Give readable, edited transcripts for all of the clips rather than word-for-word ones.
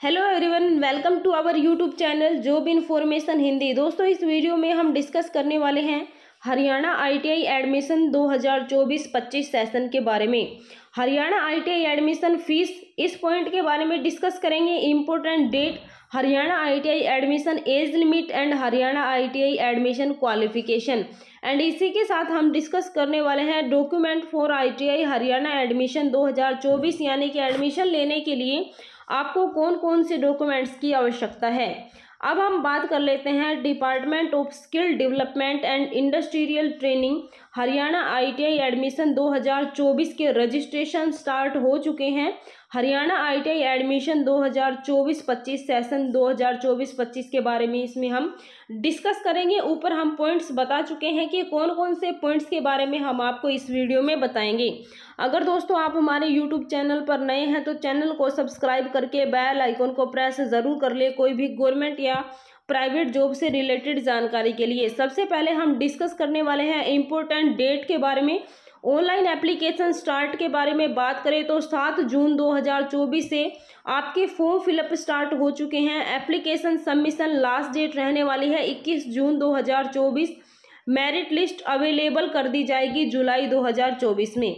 Hello everyone, welcome to our YouTube channel job information Hindi. दोस्तों, इस video में हम डिस्कस करने वाले हैं हरियाणा आईटीआई एडमिशन 2024-25 सेशन के बारे में। हरियाणा आईटीआई एडमिशन फीस, इस पॉइंट के बारे में डिस्कस करेंगे। Important date, Haryana ITI admission age limit and Haryana ITI admission qualification. And इसी के साथ हम डिस्कस करने वाले हैं document for ITI Haryana admission 2024, यानी कि एडमिशन लेने के लिए आपको कौन कौन से डॉक्यूमेंट्स की आवश्यकता है। अब हम बात कर लेते हैं department of skill development and industrial training. Haryana ITI admission 2024 के रजिस्ट्रेशन स्टार्ट हो चुके हैं। हरियाणा आईटीआई एडमिशन 2024-25 सेशन 2024-25 के बारे में इसमें हम डिस्कस करेंगे। ऊपर हम पॉइंट्स बता चुके हैं कि कौन कौन से पॉइंट्स के बारे में हम आपको इस वीडियो में बताएंगे। अगर दोस्तों आप हमारे यूट्यूब चैनल पर नए हैं तो चैनल को सब्सक्राइब करके बेल आइकन को प्रेस ज़रूर कर ले, कोई भी गवर्नमेंट या प्राइवेट जॉब से रिलेटेड जानकारी के लिए। सबसे पहले हम डिस्कस करने वाले हैं इम्पोर्टेंट डेट के बारे में। ऑनलाइन एप्लीकेशन स्टार्ट के बारे में बात करें तो 7 जून 2024 से आपके फॉर्म फिलअप स्टार्ट हो चुके हैं। एप्लीकेशन सबमिशन लास्ट डेट रहने वाली है 21 जून 2024। मेरिट लिस्ट अवेलेबल कर दी जाएगी जुलाई 2024 में।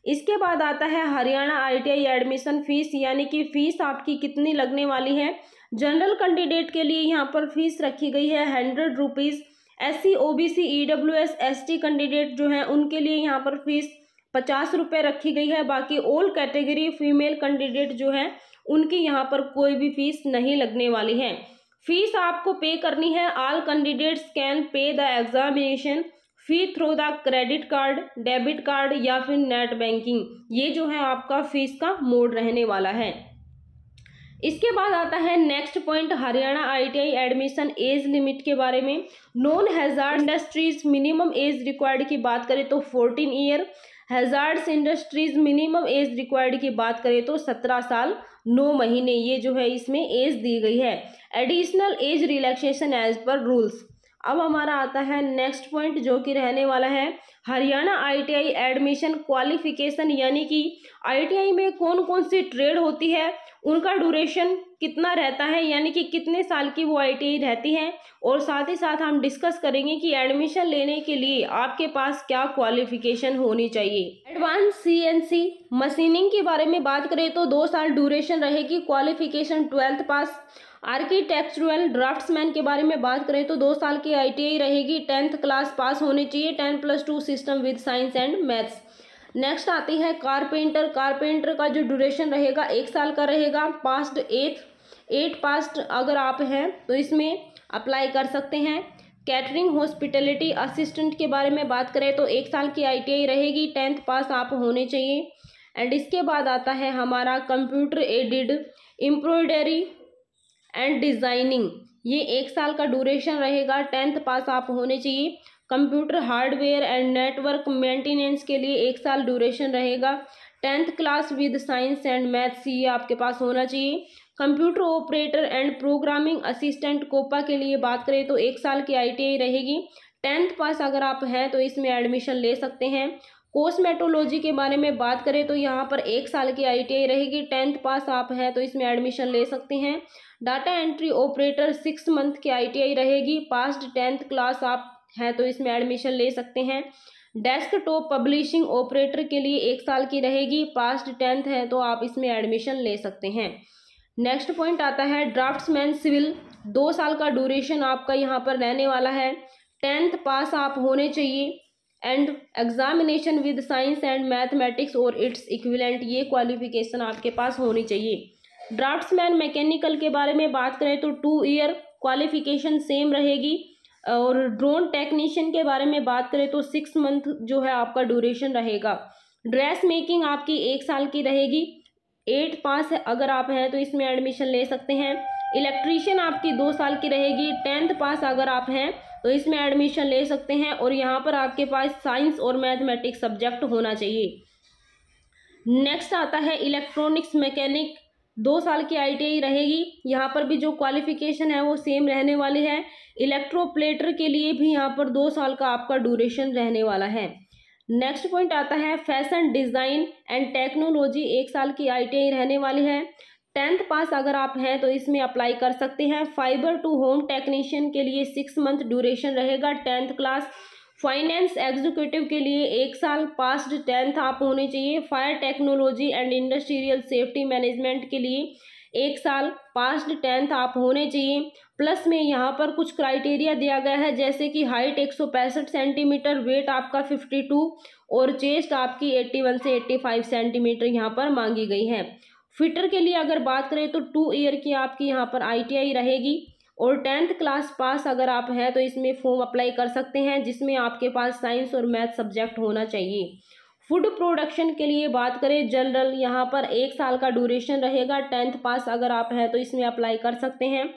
इसके बाद आता है हरियाणा आईटीआई एडमिशन फीस, यानी कि फीस आपकी कितनी लगने वाली है। जनरल कैंडिडेट के लिए यहाँ पर फीस रखी गई है 100 rupees. SC OBC EWS ST candidate जो हैं उनके लिए यहाँ पर फीस 50 रुपये रखी गई है। बाकी ऑल कैटेगरी फीमेल कैंडिडेट जो हैं उनकी यहाँ पर कोई भी फीस नहीं लगने वाली है। फीस आपको पे करनी है। All candidates can pay the examination fee through the credit card, debit card या फिर नेट बैंकिंग। ये जो है आपका फीस का मोड रहने वाला है। इसके बाद आता है next point Haryana ITI admission age limit के बारे में। Non hazard industries minimum age required की बात करें तो 14 year. Hazards industries minimum age required की बात करें तो 17 साल 9 महीने, ये जो है इसमें एज दी गई है। एडिशनल एज रिलैक्सेशन एज पर रूल्स। अब हमारा आता है नेक्स्ट पॉइंट जो कि रहने वाला है हरियाणा आईटीआई एडमिशन क्वालिफिकेशन, यानी कि आईटीआई में कौन कौन सी ट्रेड होती है, उनका ड्यूरेशन कितना रहता है, यानी कि कितने साल की वो आईटीआई रहती है। और साथ ही साथ हम डिस्कस करेंगे कि एडमिशन लेने के लिए आपके पास क्या क्वालिफिकेशन होनी चाहिए। एडवांस CNC मशीनिंग के बारे में बात करें तो 2 साल ड्यूरेशन रहेगी। क्वालिफिकेशन 12th पास। आर्किटेक्चुरल ड्राफ्ट्समैन के बारे में बात करें तो 2 साल की आईटीआई रहेगी। 10th क्लास पास होनी चाहिए। 10+2 system with science and maths. Next आती है कारपेंटर। कारपेंटर का जो ड्यूरेशन रहेगा 1 साल का रहेगा। पास्ट 8 पास्ट अगर आप हैं तो इसमें अप्लाई कर सकते हैं। कैटरिंग हॉस्पिटलिटी असिस्टेंट के बारे में बात करें तो 1 साल की आईटीआई रहेगी। 10th पास आप होने चाहिए। एंड इसके बाद आता है हमारा computer aided embroidery and designing. ये 1 साल का ड्यूरेशन रहेगा। 10th पास आप होने चाहिए। Computer hardware and network maintenance के लिए 1 साल ड्यूरेशन रहेगा। 10th class with science and maths ये आपके पास होना चाहिए। Computer operator and programming assistant COPA के लिए बात करें तो 1 साल की आईटीआई रहेगी। 10th पास अगर आप हैं तो इसमें एडमिशन ले सकते हैं। कॉस्मेटोलॉजी के बारे में बात करें तो यहाँ पर 1 साल की आईटीआई रहेगी। 10th पास आप हैं तो इसमें एडमिशन ले सकते हैं। डाटा एंट्री ऑपरेटर 6 मंथ की आईटीआई रहेगी। पास्ट 10th क्लास आप हैं तो इसमें एडमिशन ले सकते हैं। डेस्कटॉप पब्लिशिंग ऑपरेटर के लिए 1 साल की रहेगी। पास्ट 10th है तो आप इसमें एडमिशन ले सकते हैं। नेक्स्ट पॉइंट आता है ड्राफ्ट्समैन सिविल। 2 साल का ड्यूरेशन आपका यहाँ पर रहने वाला है। 10th पास आप होने चाहिए। And examination with science and mathematics और इट्स इक्विवेलेंट, ये क्वालिफिकेशन आपके पास होनी चाहिए। ड्राफ्ट्समैन मैकेनिकल के बारे में बात करें तो 2 ईयर क्वालिफिकेशन सेम रहेगी। और ड्रोन टेक्नीशियन के बारे में बात करें तो 6 मंथ जो है आपका ड्यूरेशन रहेगा। ड्रेस मेकिंग आपकी 1 साल की रहेगी। 8 पास अगर आप हैं तो इसमें एडमिशन ले सकते हैं। इलेक्ट्रीशियन आपकी 2 साल की रहेगी। 10th पास अगर आप हैं तो इसमें एडमिशन ले सकते हैं। और यहाँ पर आपके पास साइंस और मैथमेटिक्स सब्जेक्ट होना चाहिए। नेक्स्ट आता है इलेक्ट्रॉनिक्स मैकेनिक। 2 साल की आईटीआई रहेगी। यहाँ पर भी जो क्वालिफिकेशन है वो सेम रहने वाली है। इलेक्ट्रोप्लेटर के लिए भी यहाँ पर 2 साल का आपका ड्यूरेशन रहने वाला है। नेक्स्ट पॉइंट आता है फैशन डिज़ाइन एंड टेक्नोलॉजी। 1 साल की आईटीआई रहने वाली है। 10th पास अगर आप हैं तो इसमें अप्लाई कर सकते हैं। फाइबर टू होम टेक्नीशियन के लिए 6 मंथ ड्यूरेशन रहेगा 10th क्लास। फाइनेंस एग्जीक्यूटिव के लिए 1 साल, पास्ड 10th आप होने चाहिए। Fire technology and industrial safety management के लिए 1 साल, पास्ड 10th आप होने चाहिए। प्लस में यहाँ पर कुछ क्राइटेरिया दिया गया है, जैसे कि हाइट 165 सेंटीमीटर, वेट आपका 52 और चेस्ट आपकी 81 से 85 सेंटीमीटर यहाँ पर मांगी गई है। फिटर के लिए अगर बात करें तो 2 ईयर की आपकी यहाँ पर ITI रहेगी और 10th क्लास पास अगर आप हैं तो इसमें फॉर्म अप्लाई कर सकते हैं, जिसमें आपके पास साइंस और मैथ सब्जेक्ट होना चाहिए। फूड प्रोडक्शन के लिए बात करें जनरल, यहाँ पर 1 साल का ड्यूरेशन रहेगा 10th पास अगर आप हैं तो इसमें अप्लाई कर सकते हैं।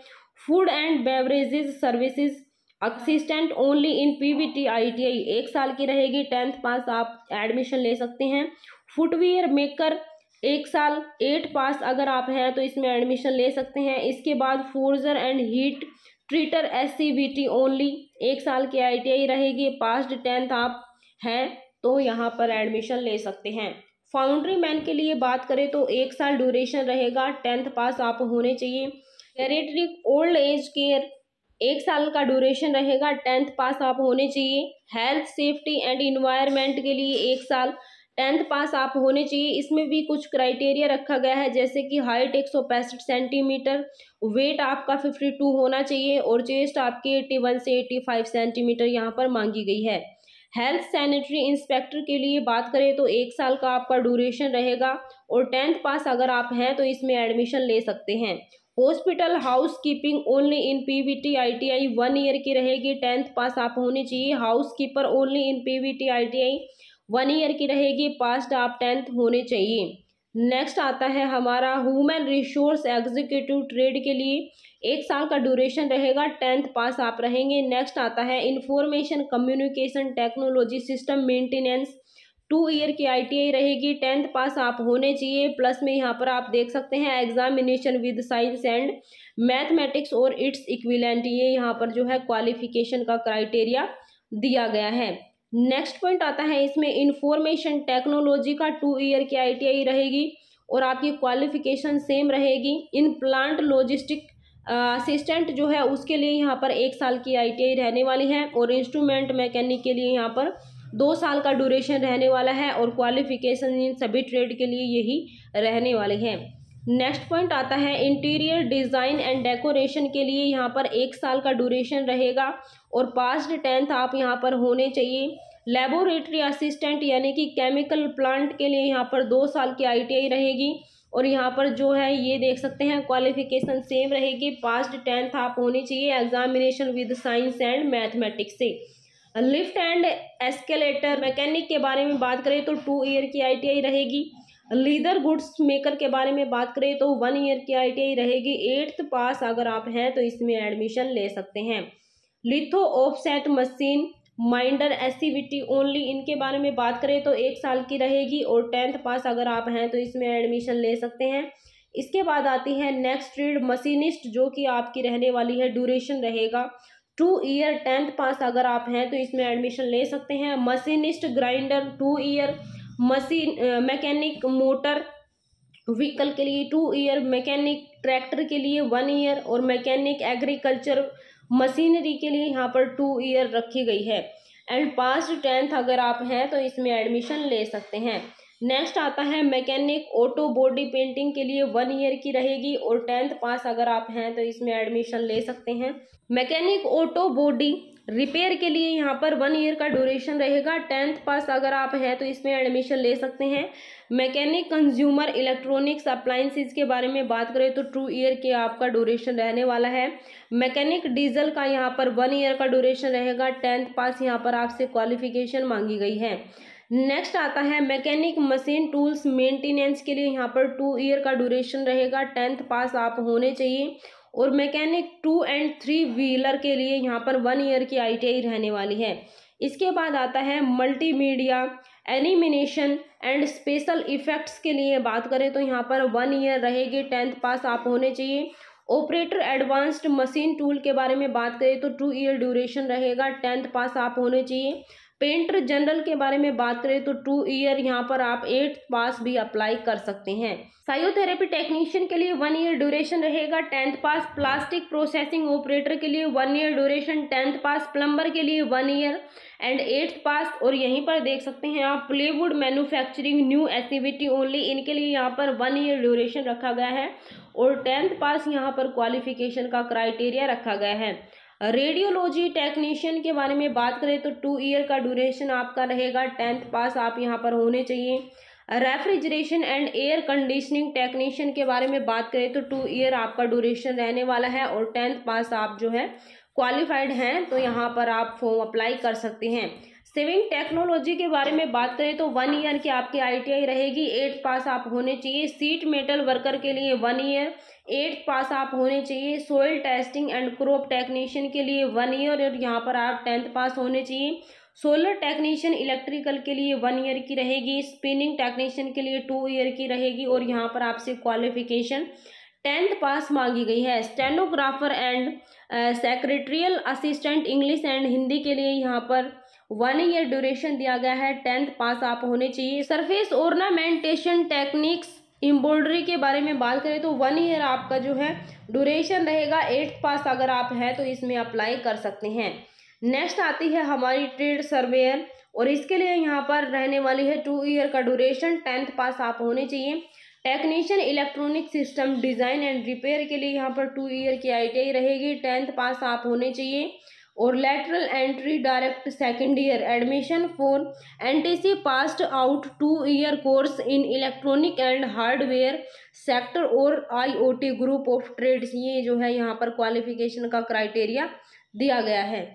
Food and beverages services assistant only in PVT ITI 1 साल की रहेगी, 10th पास आप एडमिशन ले सकते हैं। फुटवियर मेकर 1 साल, 8 पास अगर आप हैं तो इसमें एडमिशन ले सकते हैं। इसके बाद forger and heat treater SCVT only 1 साल की ITI रहेगी, पास्ड 10th आप हैं तो यहाँ पर एडमिशन ले सकते हैं। फाउंड्री मैन के लिए बात करें तो 1 साल ड्यूरेशन रहेगा, 10th पास आप होने चाहिए। जेरिएट्रिक ओल्ड एज केयर 1 साल का ड्यूरेशन रहेगा, 10th पास आप होने चाहिए। हेल्थ सेफ्टी एंड इन्वायरमेंट के लिए 1 साल, 10th पास आप होने चाहिए। इसमें भी कुछ क्राइटेरिया रखा गया है, जैसे कि हाइट 165 सेंटीमीटर, वेट आपका 52 होना चाहिए और चेस्ट आपकी 81 से 85 सेंटीमीटर यहाँ पर मांगी गई है। हेल्थ सैनिटरी इंस्पेक्टर के लिए बात करें तो 1 साल का आपका ड्यूरेशन रहेगा और 10th पास अगर आप हैं तो इसमें एडमिशन ले सकते हैं। Hospital house keeping only in PVT ITI 1 year की रहेगी, 10th पास आप होने चाहिए। House keeper only in PVT ITI 1 year की रहेगी, पास्ड आप 10th होने चाहिए। नेक्स्ट आता है हमारा ह्यूमन रिसोर्स एग्जीक्यूटिव ट्रेड के लिए 1 साल का ड्यूरेशन रहेगा, 10th पास आप रहेंगे। नेक्स्ट आता है information communication technology system maintenance 2 year की ITI रहेगी, 10th पास आप होने चाहिए। प्लस में यहाँ पर आप देख सकते हैं examination with science and mathematics और इट्स इक्विवेलेंट, ये यहाँ पर जो है क्वालिफिकेशन का क्राइटेरिया दिया गया है। नेक्स्ट पॉइंट आता है इसमें इंफॉर्मेशन टेक्नोलॉजी का 2 ईयर की ITI रहेगी और आपकी क्वालिफिकेशन सेम रहेगी। इन प्लांट लॉजिस्टिक असिस्टेंट जो है उसके लिए यहाँ पर 1 साल की ITI रहने वाली है और इंस्ट्रूमेंट मैकेनिक के लिए यहाँ पर 2 साल का ड्यूरेशन रहने वाला है और क्वालिफिकेशन इन सभी ट्रेड के लिए यही रहने वाली है। नेक्स्ट पॉइंट आता है इंटीरियर डिज़ाइन एंड डेकोरेशन के लिए यहाँ पर 1 साल का ड्यूरेशन रहेगा और पास्ड 10th आप यहाँ पर होने चाहिए। लेबोरेटरी असिस्टेंट यानी कि केमिकल प्लांट के लिए यहाँ पर 2 साल की ITI रहेगी और यहाँ पर जो है ये देख सकते हैं क्वालिफिकेशन सेम रहेगी, पास्ड 10th आप होनी चाहिए examination with science and mathematics से। लिफ्ट एंड एस्केलेटर मैकेनिक के बारे में बात करें तो 2 ईयर की ITI रहेगी। लीदर गुड्स मेकर के बारे में बात करें तो 1 ईयर की ITI रहेगी, 8th पास अगर आप हैं तो इसमें एडमिशन ले सकते हैं। Litho offset machine minder SCVT only, इनके बारे में बात करें तो 1 साल की रहेगी और 10th पास अगर आप हैं तो इसमें एडमिशन ले सकते हैं। इसके बाद आती है नेक्स्ट ट्रेड मशीनिस्ट, जो कि आपकी रहने वाली है, ड्यूरेशन रहेगा 2 ईयर, 10th पास अगर आप हैं तो इसमें एडमिशन ले सकते हैं। Machinist grinder 2 year, machine mechanic motor vehicle के लिए 2 ईयर, मैकेनिक ट्रैक्टर के लिए 1 ईयर और मैकेनिक एग्रीकल्चर मशीनरी के लिए यहाँ पर 2 ईयर रखी गई है। एंड पास्ड 10th अगर आप हैं तो इसमें एडमिशन ले सकते हैं। नेक्स्ट आता है मैकेनिक ऑटो बॉडी पेंटिंग के लिए 1 ईयर की रहेगी और 10th पास अगर आप हैं तो इसमें एडमिशन ले सकते हैं। मैकेनिक ऑटो बॉडी रिपेयर के लिए यहाँ पर 1 ईयर का ड्यूरेशन रहेगा, 10th पास अगर आप हैं तो इसमें एडमिशन ले सकते हैं। मैकेनिक कंज्यूमर इलेक्ट्रॉनिक्स अप्लायंसेस के बारे में बात करें तो 2 ईयर के आपका ड्यूरेशन रहने वाला है। मैकेनिक डीजल का यहाँ पर 1 ईयर का ड्यूरेशन रहेगा, 10th पास यहाँ पर आपसे क्वालिफिकेशन मांगी गई है। नेक्स्ट आता है मैकेनिक मशीन टूल्स मेंटेनेंस के लिए यहाँ पर 2 ईयर का ड्यूरेशन रहेगा, 10th पास आप होने चाहिए और मैकेनिक 2 एंड 3 व्हीलर के लिए यहाँ पर 1 ईयर की ITI रहने वाली है। इसके बाद आता है multimedia animation and special effects के लिए बात करें तो यहाँ पर 1 ईयर रहेगी, 10th पास आप होने चाहिए। ऑपरेटर एडवांस्ड मशीन टूल के बारे में बात करें तो 2 ईयर ड्यूरेशन रहेगा, 10th पास आप होने चाहिए। पेंटर जनरल के बारे में बात करें तो 2 ईयर यहाँ पर आप 8th पास भी अप्लाई कर सकते हैं। साइकोथेरेपी टेक्नीशियन के लिए 1 ईयर ड्यूरेशन रहेगा, 10th पास। प्लास्टिक प्रोसेसिंग ऑपरेटर के लिए 1 ईयर ड्यूरेशन, 10th पास। प्लम्बर के लिए 1 ईयर एंड 8th पास। और यहीं पर देख सकते हैं आप प्लेवुड मैन्युफैक्चरिंग न्यू एक्टिविटी ओनली, इनके लिए यहाँ पर 1 ईयर ड्यूरेशन रखा गया है और 10th पास यहाँ पर क्वालिफिकेशन का क्राइटेरिया रखा गया है। रेडियोलॉजी टेक्नीशियन के बारे में बात करें तो 2 ईयर का ड्यूरेशन आपका रहेगा, 10th पास आप यहाँ पर होने चाहिए। Refrigeration and air conditioning technician के बारे में बात करें तो 2 ईयर आपका ड्यूरेशन रहने वाला है और 10th पास आप जो है क्वालिफाइड हैं तो यहाँ पर आप फॉर्म अप्लाई कर सकते हैं। सेविंग टेक्नोलॉजी के बारे में बात करें तो 1 ईयर की आपकी ITI रहेगी, 8th पास आप होने चाहिए। सीट मेटल वर्कर के लिए 1 ईयर, 8th पास आप होने चाहिए। Soil testing and crop technician के लिए 1 ईयर और यहाँ पर आप 10th पास होने चाहिए। सोलर टेक्नीशियन इलेक्ट्रिकल के लिए 1 ईयर की रहेगी। स्पिनिंग टेक्नीशियन के लिए 2 ईयर की रहेगी और यहाँ पर आपसे क्वालिफिकेशन 10th पास मांगी गई है। Stenographer and secretarial assistant English and Hindi के लिए यहाँ पर 1 ईयर ड्यूरेशन दिया गया है, 10th पास आप होने चाहिए। सरफेस ऑर्नामेंटेशन टेक्निक्स एम्ब्रॉयडरी के बारे में बात करें तो 1 ईयर आपका जो है ड्यूरेशन रहेगा, 8th पास अगर आप हैं तो इसमें अप्लाई कर सकते हैं। नेक्स्ट आती है हमारी ट्रेड सर्वेयर और इसके लिए यहाँ पर रहने वाली है 2 ईयर का ड्यूरेशन, 10th पास आप होने चाहिए। Technician electronic system design and repair के लिए यहाँ पर 2 ईयर की ITI रहेगी, 10th पास आप होने चाहिए। और lateral entry direct second year admission for NTC passed out 2 year course in electronic and hardware sector और IoT ग्रुप ऑफ ट्रेड्स, ये जो है यहाँ पर क्वालिफिकेशन का क्राइटेरिया दिया गया है।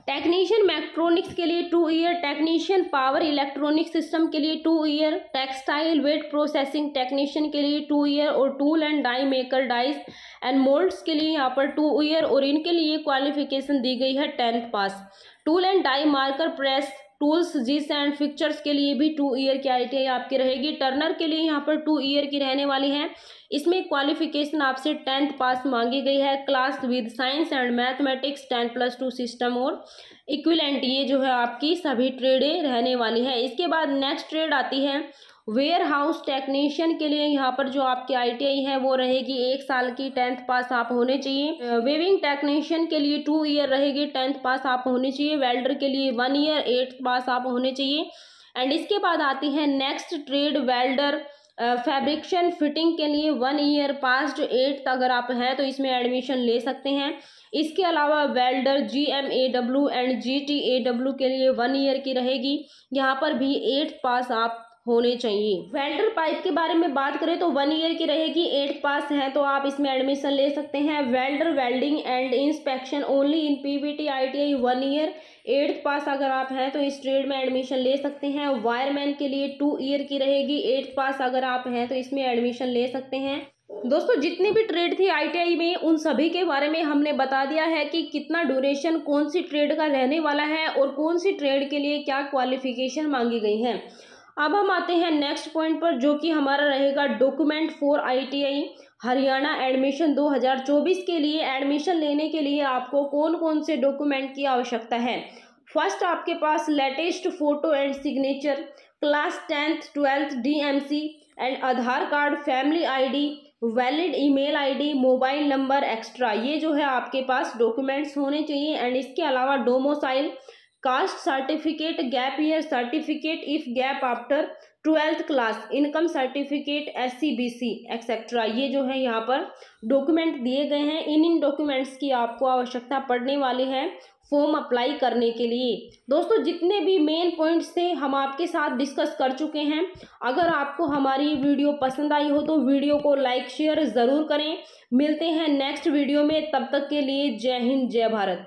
टेक्नीशियन मैक्ट्रॉनिक्स के लिए 2 year, technician power electronic system के लिए 2 year, textile wet processing technician के लिए 2 ईयर और tool and die maker dies and moulds के लिए यहाँ पर 2 ईयर और इनके लिए क्वालिफिकेशन दी गई है 10th पास। Tool and die marker press tools जिस एंड फिक्चर्स के लिए भी 2 ईयर की ITI आपकी रहेगी। टर्नर के लिए यहाँ पर 2 ईयर की रहने वाली है, इसमें क्वालिफिकेशन आपसे 10th पास मांगी गई है। Class with science and mathematics 10+2 system और इक्विवेलेंट, ये जो है आपकी सभी ट्रेडें रहने वाली है। इसके बाद नेक्स्ट ट्रेड आती है वेयर हाउस टेक्नीशियन के लिए यहाँ पर जो आपकी ITI है वो रहेगी 1 साल की, 10th पास आप होने चाहिए। वेविंग टेक्नीशियन के लिए 2 ईयर रहेगी, 10th पास आप होने चाहिए। वेल्डर के लिए 1 ईयर, 8th पास आप होने चाहिए। एंड इसके बाद आती है next trade welder fabrication fitting के लिए 1 ईयर पास्ड 8th अगर आप हैं तो इसमें एडमिशन ले सकते हैं। इसके अलावा वेल्डर GMAW एंड GTAW के लिए 1 ईयर की रहेगी, यहाँ पर भी 8th पास आप होने चाहिए। वेल्डर पाइप के बारे में बात करें तो 1 ईयर की रहेगी, 8th पास है तो आप इसमें एडमिशन ले सकते हैं। Welder welding and inspection only in PVT ITI 1 year, 8th पास अगर आप हैं तो इस ट्रेड में एडमिशन ले सकते हैं। वायरमैन के लिए 2 ईयर की रहेगी, 8th पास अगर आप हैं तो इसमें एडमिशन ले सकते हैं। दोस्तों जितनी भी ट्रेड थी ITI में उन सभी के बारे में हमने बता दिया है कि कितना ड्यूरेशन कौन सी ट्रेड का रहने वाला है और कौन सी ट्रेड के लिए क्या क्वालिफिकेशन मांगी गई है। अब हम आते हैं नेक्स्ट पॉइंट पर जो कि हमारा रहेगा document for ITI Haryana admission 2024 के लिए। एडमिशन लेने के लिए आपको कौन कौन से डॉक्यूमेंट की आवश्यकता है। फर्स्ट आपके पास latest photo and signature, class 10th 12th DMC and Aadhaar card, family ID, valid email ID, mobile number extra, ये जो है आपके पास डॉक्यूमेंट्स होने चाहिए। एंड इसके अलावा domicile, caste certificate, gap year certificate if gap after 12th class, income certificate, SCBC etcetera, ये जो है यहाँ पर डॉक्यूमेंट दिए गए हैं। इन डॉक्यूमेंट्स की आपको आवश्यकता पड़ने वाली है फॉर्म अप्लाई करने के लिए। दोस्तों जितने भी मेन पॉइंट्स थे हम आपके साथ डिस्कस कर चुके हैं। अगर आपको हमारी वीडियो पसंद आई हो तो वीडियो को लाइक शेयर ज़रूर करें। मिलते हैं नेक्स्ट वीडियो में, तब तक के लिए जय हिंद जय भारत।